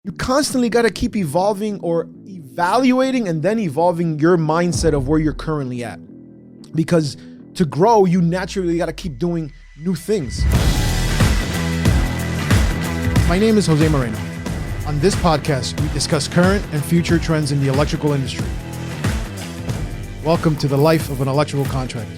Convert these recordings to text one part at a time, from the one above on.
You constantly got to keep evolving or evaluating and then evolving your mindset of where you're currently at. Because to grow, you naturally got to keep doing new things. My name is Jose Moreno. On this podcast, we discuss current and future trends in the electrical industry. Welcome to the life of an electrical contractor.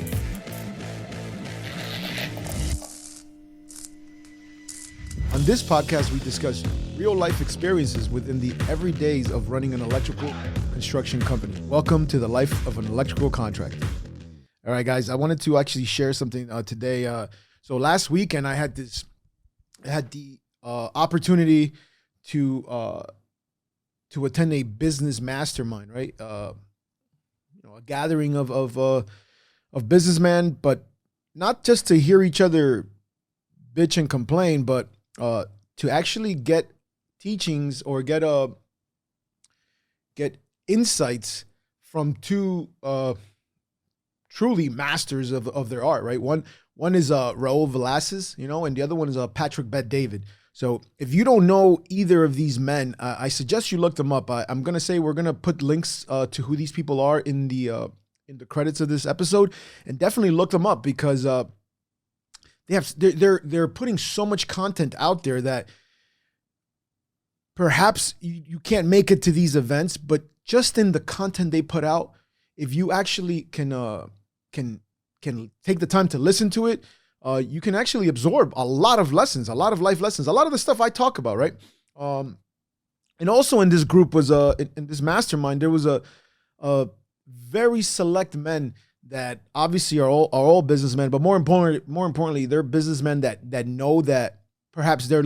On this podcast, we discuss real-life experiences within the everydays of running an electrical construction company. Welcome to the life of an electrical contractor. All right, guys, I wanted to actually share something today. So last weekend, I had the opportunity to attend a business mastermind, right? A gathering of businessmen, but not just to hear each other bitch and complain, but to actually get teachings or get insights from two truly masters of their art, right? One is Raul Villacis, and the other one is Patick Bet-David. So if you don't know either of these men, I suggest you look them up. I'm gonna say we're gonna put links to who these people are in the credits of this episode, and definitely look them up because they're putting so much content out there that perhaps you can't make it to these events, but just in the content they put out, if you actually can take the time to listen to it, you can actually absorb a lot of lessons, a lot of life lessons, a lot of the stuff I talk about, right? And also in this group was in this mastermind, there was a very select men that obviously are all businessmen, but more importantly, they're businessmen that know that perhaps they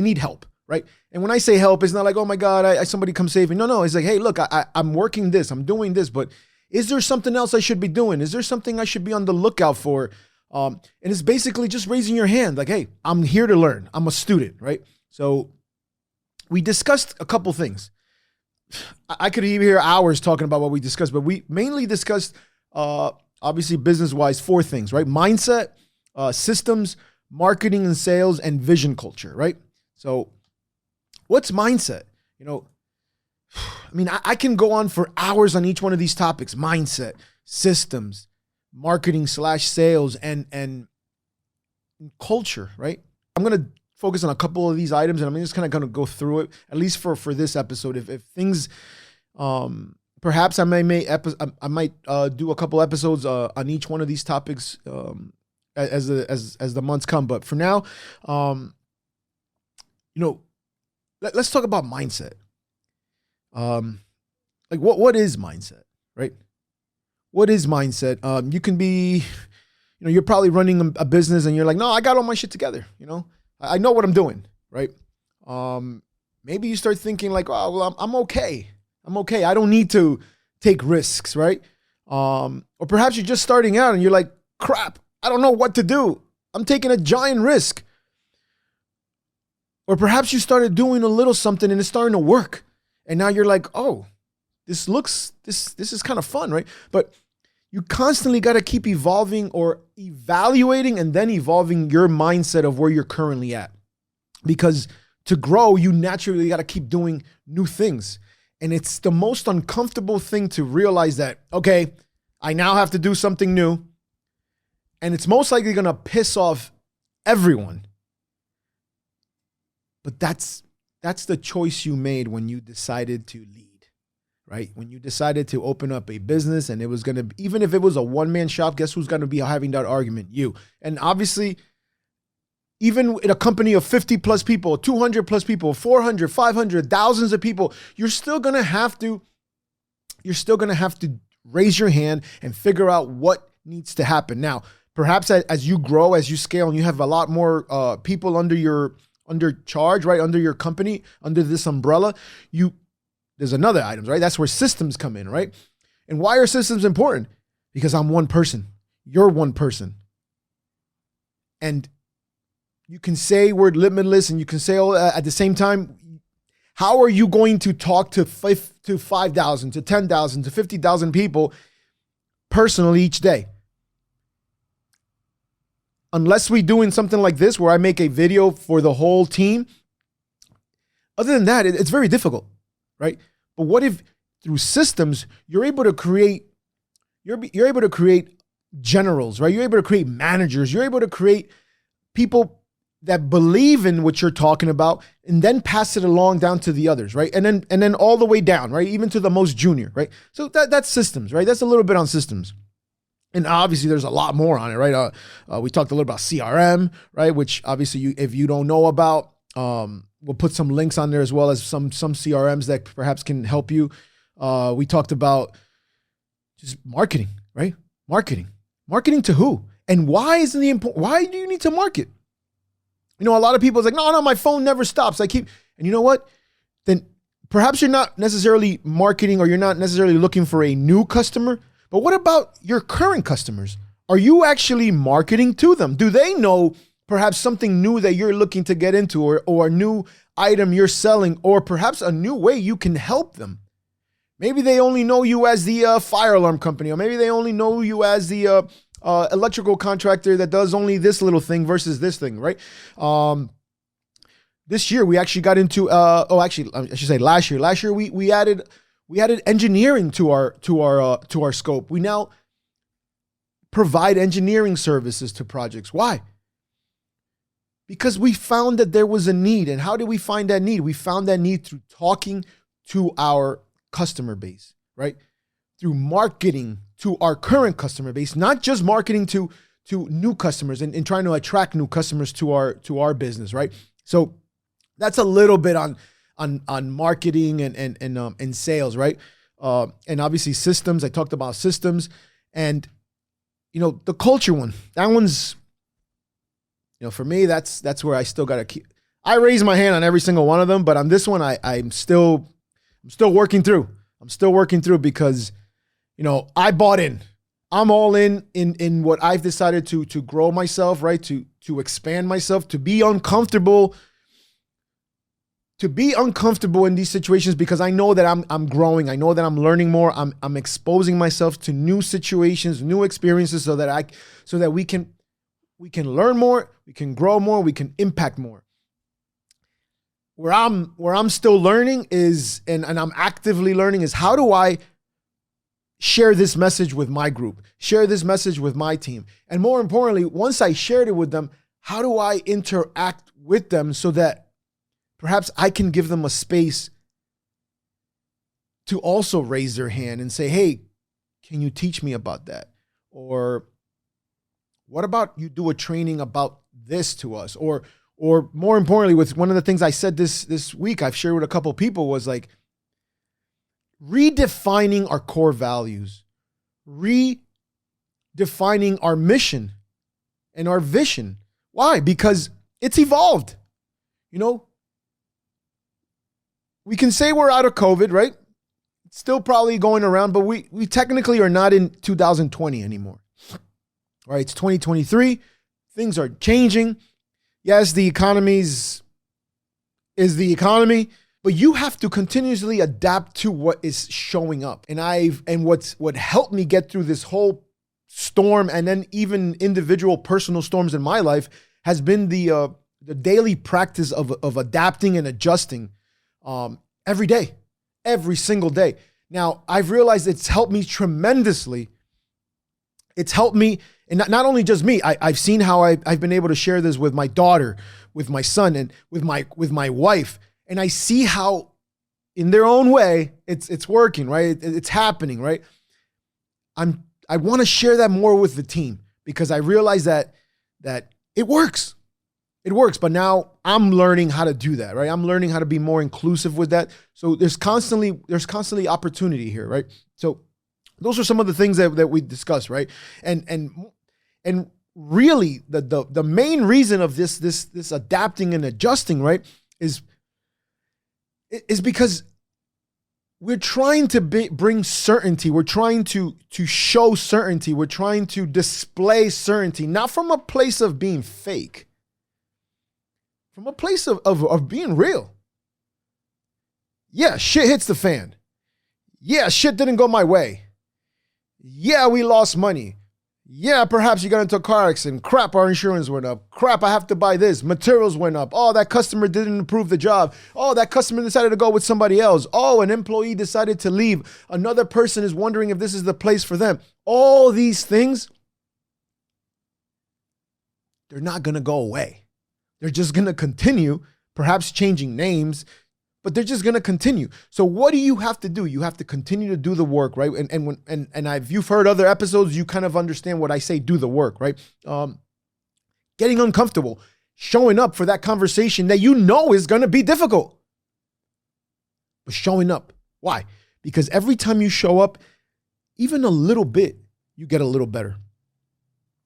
need help, right? And when I say help, it's not like, oh my God, somebody come save me. No, it's like, hey, look, I'm working this, I'm doing this, but is there something else I should be doing? Is there something I should be on the lookout for? And it's basically just raising your hand, like, hey, I'm here to learn. I'm a student, right? So we discussed a couple things. I could be here hours talking about what we discussed, but we mainly discussed obviously business-wise, 4 things, right? Mindset, systems, marketing and sales, and vision culture, right? So what's mindset? I can go on for hours on each one of these topics: mindset, systems, marketing / sales, and culture, right? I'm going to focus on a couple of these items, and I'm just kind of going to go through it, at least for this episode. If things, perhaps I might do a couple episodes on each one of these topics as the months come. But for now, let's talk about mindset. Like what is mindset, right? What is mindset? You can be, you're probably running a business and you're like, no, I got all my shit together. I know what I'm doing, right? Maybe you start thinking like, oh, well, I'm okay. I'm okay. I don't need to take risks, right? Or perhaps you're just starting out and you're like, crap, I don't know what to do. I'm taking a giant risk. Or perhaps you started doing a little something and it's starting to work. And now you're like, oh, this is kind of fun, right? But you constantly got to keep evolving or evaluating and then evolving your mindset of where you're currently at. Because to grow, you naturally got to keep doing new things. And it's the most uncomfortable thing to realize that, okay, I now have to do something new. And it's most likely going to piss off everyone. But that's the choice you made when you decided to lead, right? When you decided to open up a business and it was going to, even if it was a one-man shop, guess who's going to be having that argument? You. And obviously, even in a company of 50 plus people, 200 plus people, 400, 500, thousands of people, you're still going to have to raise your hand and figure out what needs to happen. Now, perhaps as you grow, as you scale, and you have a lot more people under charge, right? Under your company, under this umbrella, there's another items, right? That's where systems come in, right? And why are systems important? Because I'm one person. You're one person. And you can say word limitless and you can say all at the same time. How are you going to talk to 5,000, to 10,000, to 50,000 people personally each day? Unless we're doing something like this where I make a video for the whole team, Other than that, it's very difficult, right? But what if through systems, you're able to create generals, right? You're able to create managers. You're able to create people that believe in what you're talking about and then pass it along down to the others, right? And then all the way down, right? Even to the most junior, right? So that's systems, right? That's a little bit on systems. And obviously there's a lot more on it, right? We talked a little about CRM, right? Which obviously if you don't know about, we'll put some links on there as well as some CRMs that perhaps can help you. We talked about just marketing, right? Marketing to who? And why isn't the important? Why do you need to market? You know, a lot of people is like, no, my phone never stops. And you know what? Then perhaps you're not necessarily marketing or you're not necessarily looking for a new customer, but what about your current customers? Are you actually marketing to them? Do they know perhaps something new that you're looking to get into or a new item you're selling or perhaps a new way you can help them? Maybe they only know you as the fire alarm company, or maybe they only know you as the electrical contractor that does only this little thing versus this thing, right? This year we actually got into, I should say last year. Last year we added engineering to our scope. We now provide engineering services to projects. Why? Because we found that there was a need. And how did we find that need? We found that need through talking to our customer base, right? Through marketing to our current customer base, not just marketing to new customers and trying to attract new customers to our business, right? So that's a little bit on marketing and sales, right? And obviously systems. I talked about systems, and you know the culture one. That one's, you know, for me that's where I still got to keep. I raise my hand on every single one of them, but on this one I'm still working through. I'm still working through because, you know, I bought in. I'm all in what I've decided to grow myself, right? To expand myself, to be uncomfortable in these situations because I know that I'm growing. I know that I'm learning more. I'm exposing myself to new situations, new experiences so that we can learn more, we can grow more, we can impact more. Where I'm still learning is, and I'm actively learning is, how do I share this message with my group, share this message with my team? And more importantly, once I shared it with them, how do I interact with them so that perhaps I can give them a space to also raise their hand and say, hey, can you teach me about that? Or what about you do a training about this to us? Or more importantly, with one of the things I said this week, I've shared with a couple of people, was like redefining our core values, redefining our mission and our vision. Why? Because it's evolved. You know, we can say we're out of COVID, right? It's still probably going around, but we technically are not in 2020 anymore. All right, it's 2023. Things are changing. Yes, the economy is the economy, but you have to continuously adapt to what is showing up. And what helped me get through this whole storm, and then even individual personal storms in my life, has been the daily practice of adapting and adjusting every day, every single day. Now, I've realized it's helped me tremendously. It's helped me. And not only just me, I've seen how I've been able to share this with my daughter, with my son, and with my wife. And I see how in their own way, it's working, right? It's happening, right? I want to share that more with the team because I realize that it works. It works, but now I'm learning how to do that, right? I'm learning how to be more inclusive with that. So there's constantly opportunity here, right? So those are some of the things that we discussed, right? And really the main reason of this adapting and adjusting, right, is because we're trying to bring certainty. We're trying to show certainty. We're trying to display certainty, not from a place of being fake, from a place of being real. Yeah, shit hits the fan. Yeah, shit didn't go my way. Yeah, we lost money. Yeah, perhaps you got into a car accident. Crap, our insurance went up. Crap, I have to buy this. Materials went up. Oh, that customer didn't improve the job. Oh, that customer decided to go with somebody else. Oh, an employee decided to leave. Another person is wondering if this is the place for them. All these things, they're not going to go away. They're just going to continue, perhaps changing names, but they're just going to continue. So what do you have to do? You have to continue to do the work, right? If you've heard other episodes, you kind of understand what I say, do the work, right? Getting uncomfortable, showing up for that conversation that you know is going to be difficult, but showing up. Why? Because every time you show up, even a little bit, you get a little better,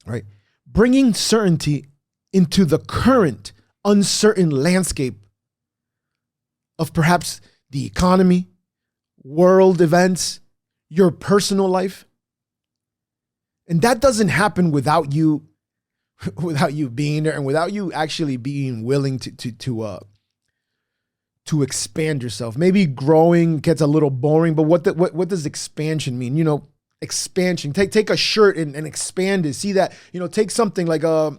right? Bringing certainty into the current uncertain landscape of perhaps the economy, world events, your personal life. And that doesn't happen without you being there and without you actually being willing to expand yourself. Maybe growing gets a little boring, but what does expansion mean? You know, expansion. Take a shirt and expand it. See that, take something like I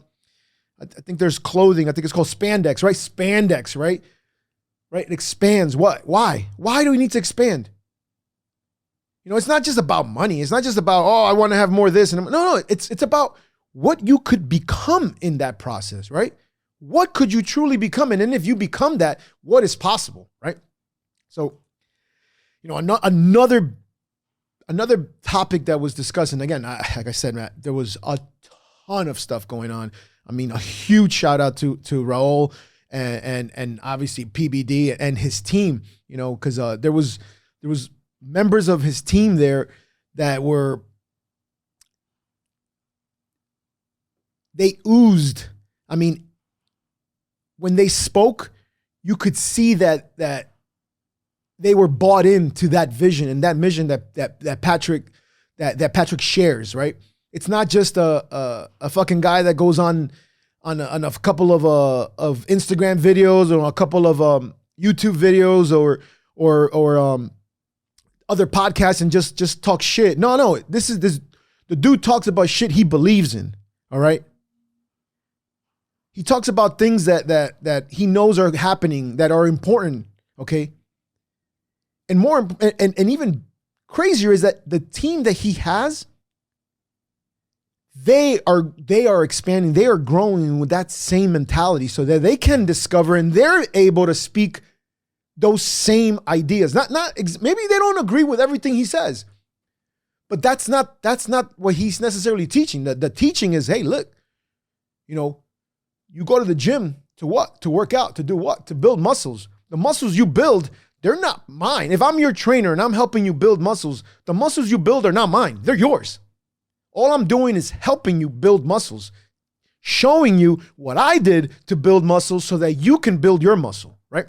think there's clothing. I think it's called spandex, right? Spandex, right? Right? It expands. What? Why? Why do we need to expand? It's not just about money. It's not just about, oh, I want to have more of this. No, it's about what you could become in that process, right? What could you truly become? And then if you become that, what is possible, right? So, another topic that was discussed, and again, like I said, Matt, there was a ton of stuff going on. I mean, a huge shout out to Raul and obviously PBD and his team, because there was members of his team there that they oozed. I mean, when they spoke, you could see that they were bought into that vision and that mission that Patick shares, right? It's not just a fucking guy that goes on a couple of Instagram videos or a couple of YouTube videos or other podcasts and just talk shit. No, the dude talks about shit he believes in. All right. He talks about things that he knows are happening that are important. Okay. And more, and even crazier is that the team that he has, they are expanding, they are growing with that same mentality so that they can discover and they're able to speak those same ideas. Maybe they don't agree with everything he says, but that's not what he's necessarily teaching. The teaching is, hey, look, you go to the gym to what? To work out, to do what? To build muscles. The muscles you build, they're not mine. If I'm your trainer and I'm helping you build muscles, the muscles you build are not mine. They're yours. All I'm doing is helping you build muscles, showing you what I did to build muscles so that you can build your muscle, right?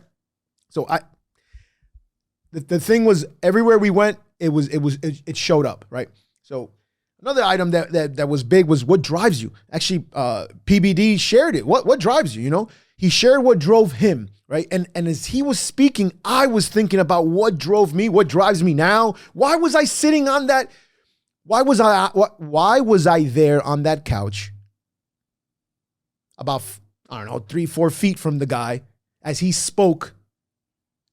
So the thing was, everywhere we went, it showed up, right? So another item that was big was what drives you. Actually, PBD shared it. What drives you? He shared what drove him, right? And as he was speaking, I was thinking about what drove me, what drives me now. Why was I sitting on that? Why was I there on that couch about, 3-4 feet from the guy as he spoke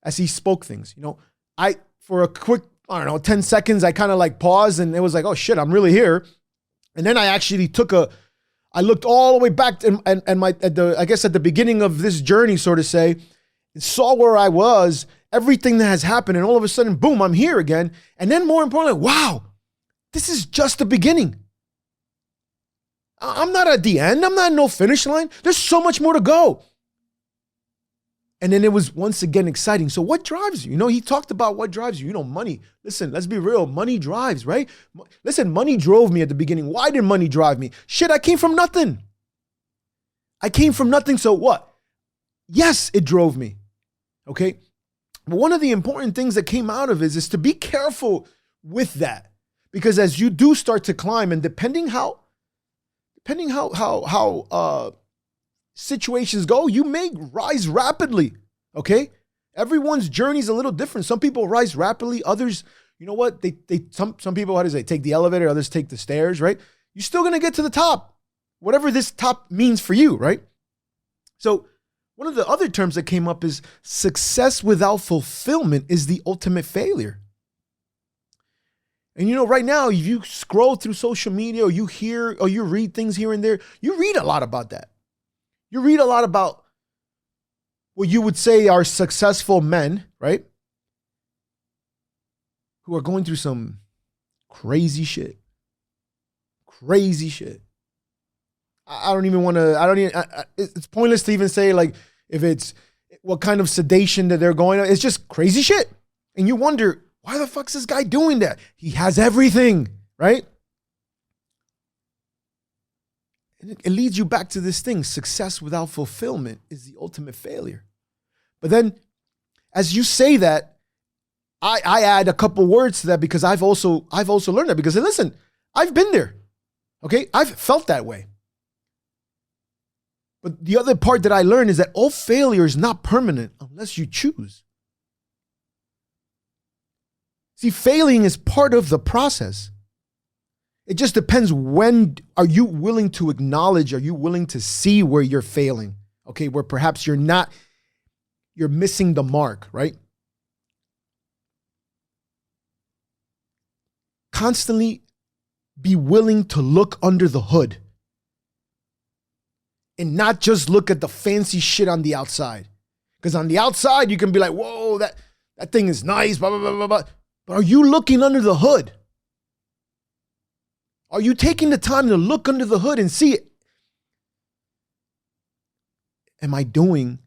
things, for a quick, 10 seconds, I kind of like paused and it was like, oh shit, I'm really here. And then I actually I looked all the way back and at the beginning of this journey, sort of say, saw where I was, everything that has happened. And all of a sudden, boom, I'm here again. And then more importantly, wow, this is just the beginning. I'm not at the end. I'm not in no finish line. There's so much more to go. And then it was once again exciting. So what drives you? He talked about what drives you. Money. Listen, let's be real. Money drives, right? Listen, money drove me at the beginning. Why did money drive me? Shit, I came from nothing. So what? Yes, it drove me. Okay. But one of the important things that came out of it is to be careful with that. Because as you do start to climb, and depending how situations go, you may rise rapidly. Okay, everyone's journey is a little different. Some people rise rapidly. Others, some people, how do they take the elevator? Others take the stairs. Right? you're still going to get to the top, whatever this top means for you, right? So one of the other terms that came up is success without fulfillment is the ultimate failure. And right now, if you scroll through social media or you hear or you read things here and there, you read a lot about that. You read a lot about what you would say are successful men, right? Who are going through some crazy shit. Crazy shit. I don't even want to, it's pointless to even say like if it's what kind of sedation that they're going on. It's just crazy shit. And you wonder, why the fuck's this guy doing that? He has everything, right? And it leads you back to this thing. Success without fulfillment is the ultimate failure. But then as you say that, I add a couple words to that because I've also learned that because listen, I've been there. Okay. I've felt that way. But the other part that I learned is that all failure is not permanent unless you choose. See, failing is part of the process. It just depends when are you willing to acknowledge, are you willing to see where you're failing? Okay, where perhaps you're missing the mark, right? Constantly be willing to look under the hood and not just look at the fancy shit on the outside. Because on the outside, you can be like, whoa, that thing is nice, blah, blah, blah, blah, blah. But are you looking under the hood? Are you taking the time to look under the hood and see it? Am I doing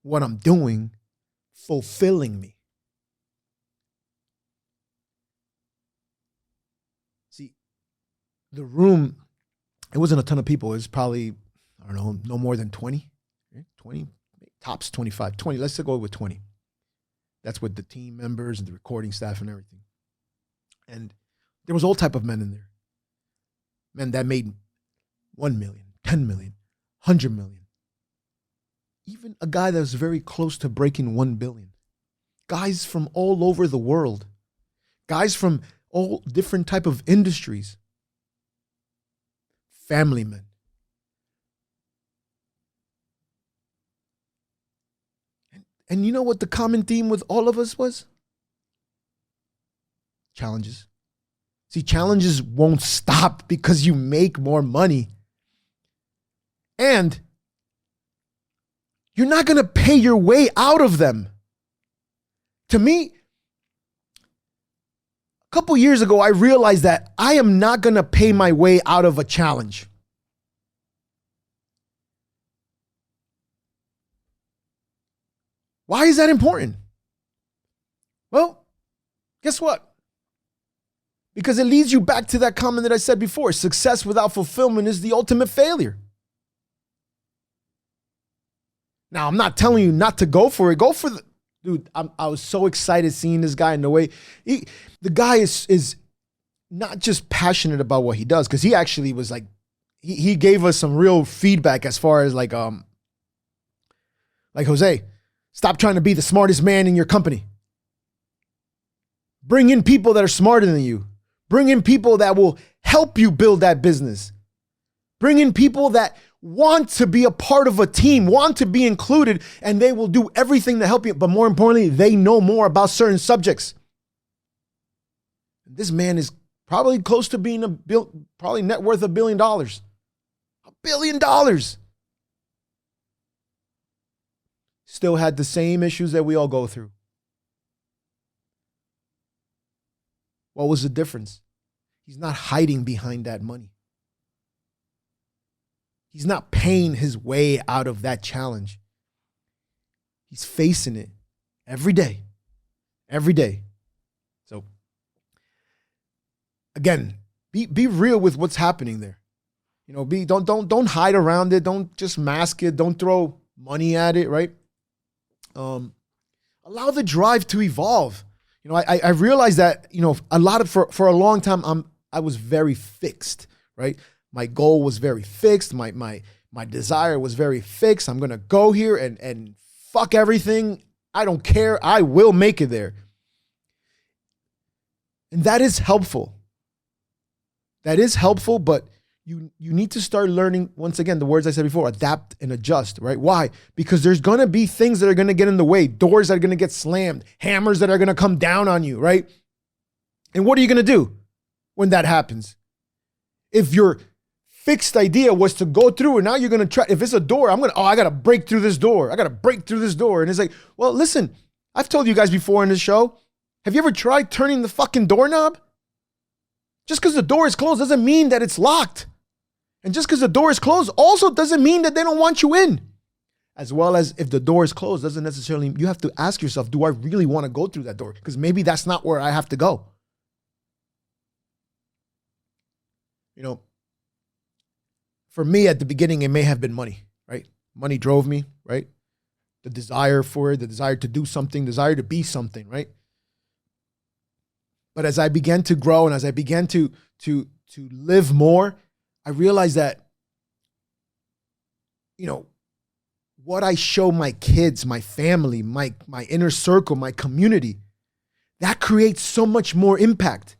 what I'm doing fulfilling me? See, the room, it wasn't a ton of people. It was probably, I don't know, no more than 20, 20, tops 25, 20. Let's go with 20. That's with the team members and the recording staff and everything. And there was all type of men in there. Men that made 1 million, 10 million, 100 million. Even a guy that was very close to breaking 1 billion. Guys from all over the world. Guys from all different type of industries. Family men. And you know what the common theme with all of us was? Challenges. See, challenges won't stop because you make more money. And you're not going to pay your way out of them. To me, a couple years ago, I realized that I am not going to pay my way out of a challenge. Why is that important? Well, guess what? Because it leads you back to that comment that I said before. Success without fulfillment is the ultimate failure. Now, I'm not telling you not to go for it. Go for the... Dude, I was so excited seeing this guy in the way. The guy is not just passionate about what he does, because he actually was like, he gave us some real feedback as far as like Jose, stop trying to be the smartest man in your company. Bring in people that are smarter than you. Bring in people that will help you build that business. Bring in people that want to be a part of a team, want to be included, and they will do everything to help you. But more importantly, they know more about certain subjects. This man is probably close to being probably net worth $1 billion. $1 billion. Still had the same issues that we all go through. What was the difference? He's not hiding behind that money. He's not paying his way out of that challenge. He's facing it every day. Every day. So, again, be real with what's happening there. You know, don't hide around it. Don't just mask it. Don't throw money at it, right? Allow the drive to evolve. You know, I realized that, you know, for a long time, I was very fixed, right? My goal was very fixed. My desire was very fixed. I'm going to go here and fuck everything. I don't care. I will make it there. And that is helpful. that is helpful, but you need to start learning, once again, the words I said before, adapt and adjust, right? Why? Because there's going to be things that are going to get in the way, doors that are going to get slammed, hammers that are going to come down on you, right? And what are you going to do when that happens? If your fixed idea was to go through and now you're going to try, if it's a door, I got to break through this door. I got to break through this door. And it's like, well, listen, I've told you guys before in this show, have you ever tried turning the fucking doorknob? Just because the door is closed doesn't mean that it's locked. And just because the door is closed also doesn't mean that they don't want you in. As well as if the door is closed doesn't necessarily, you have to ask yourself, do I really want to go through that door? Because maybe that's not where I have to go. You know, for me at the beginning, it may have been money, right? Money drove me, right? The desire for it, the desire to do something, desire to be something, right? But as I began to grow and as I began to live more, I realized that, you know, what I show my kids, my family, my inner circle, my community, that creates so much more impact.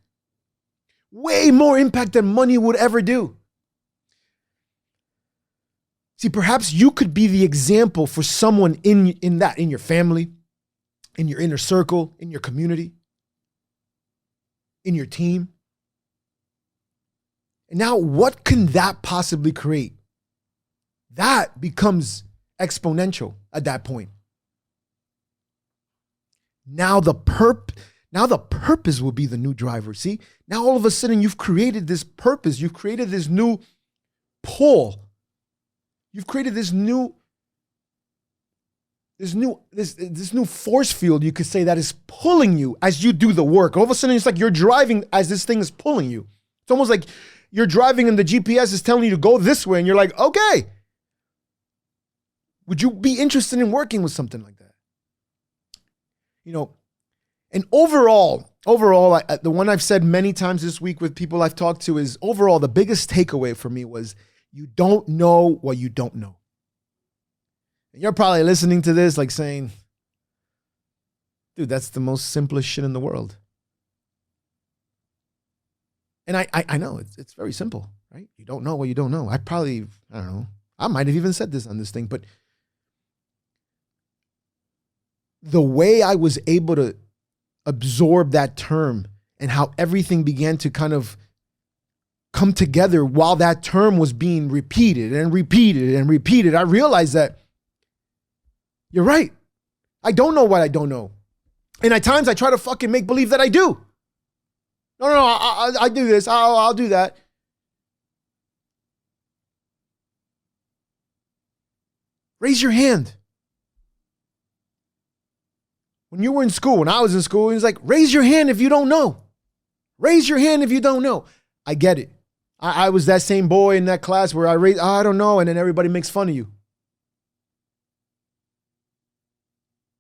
Way more impact than money would ever do. See, perhaps you could be the example for someone in your family, in your inner circle, in your community, in your team. And now what can that possibly create? That becomes exponential at that point. Now the purpose will be the new driver. See, now all of a sudden you've created this purpose. You've created this new pull. You've created this new force field, you could say, that is pulling you as you do the work. All of a sudden it's like you're driving as this thing is pulling you. It's almost like you're driving and the GPS is telling you to go this way and you're like, okay. Would you be interested in working with something like that? You know, and overall, the one I've said many times this week with people I've talked to is, overall, the biggest takeaway for me was, you don't know what you don't know. And you're probably listening to this like saying, dude, that's the most simplest shit in the world. And I know it's very simple, right? You don't know what you don't know. I don't know. I might have even said this on this thing, but the way I was able to absorb that term and how everything began to kind of come together while that term was being repeated and repeated and repeated, I realized that you're right. I don't know what I don't know. And at times I try to fucking make believe that I do. No, I do this. I'll do that. Raise your hand. When you were in school, when I was in school, it was like, raise your hand if you don't know. Raise your hand if you don't know. I get it. I was that same boy in that class where I don't know, and then everybody makes fun of you.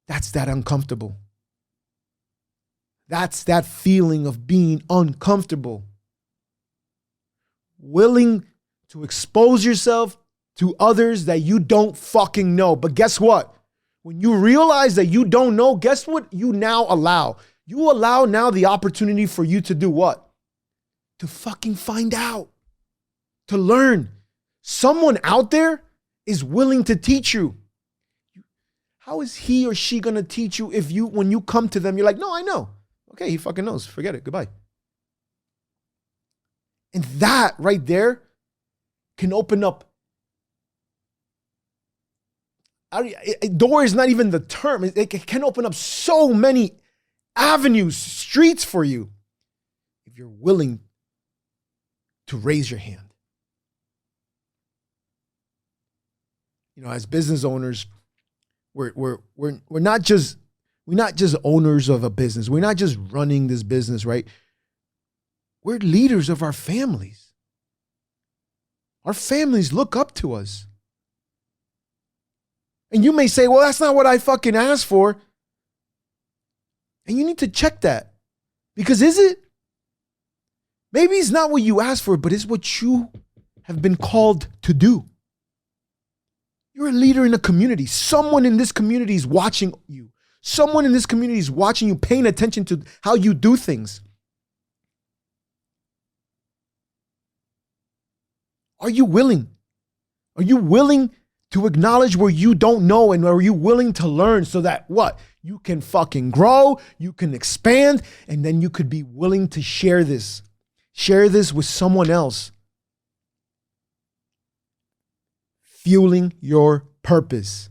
That's that uncomfortable. That's that feeling of being uncomfortable. Willing to expose yourself to others that you don't fucking know. But guess what? When you realize that you don't know, guess what you now allow? You allow now the opportunity for you to do what? To fucking find out. To learn. Someone out there is willing to teach you. How is he or she going to teach you if when you come to them, you're like, no, I know. Okay, he fucking knows. Forget it. Goodbye. And that right there can open up. Door is not even the term. It can open up so many avenues, streets for you if you're willing to raise your hand. You know, as business owners, we're not just owners of a business. We're not just running this business, right? We're leaders of our families. Our families look up to us. And you may say, well, that's not what I fucking asked for. And you need to check that. Because is it? Maybe it's not what you asked for, but it's what you have been called to do. You're a leader in a community. Someone in this community is watching you. Someone in this community is watching you, paying attention to how you do things. Are you willing? Are you willing to acknowledge where you don't know, and are you willing to learn so that what? You can fucking grow, you can expand, and then you could be willing to share this. Share this with someone else. Fueling your purpose.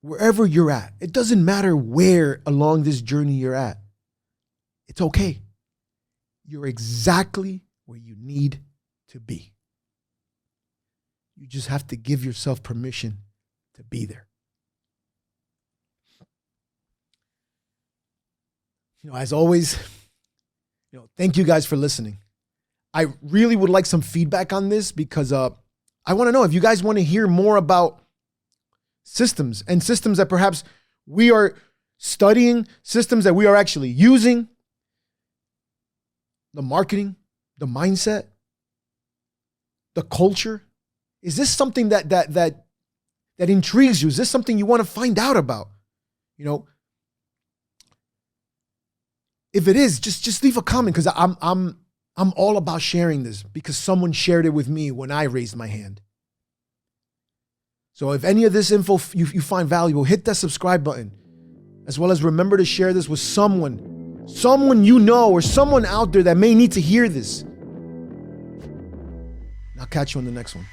Wherever you're at, it doesn't matter where along this journey you're at. It's okay. You're exactly where you need to be. You just have to give yourself permission to be there. As always, thank you guys for listening. I really would like some feedback on this because I want to know if you guys want to hear more about systems and systems that perhaps we are studying, systems that we are actually using, the marketing, the mindset, the culture. Is this something that intrigues you? Is this something you want to find out about? If it is, just leave a comment, because I'm all about sharing this because someone shared it with me when I raised my hand. So if any of this info you find valuable, hit that subscribe button, as well as remember to share this with someone or someone out there that may need to hear this. I'll catch you on the next one.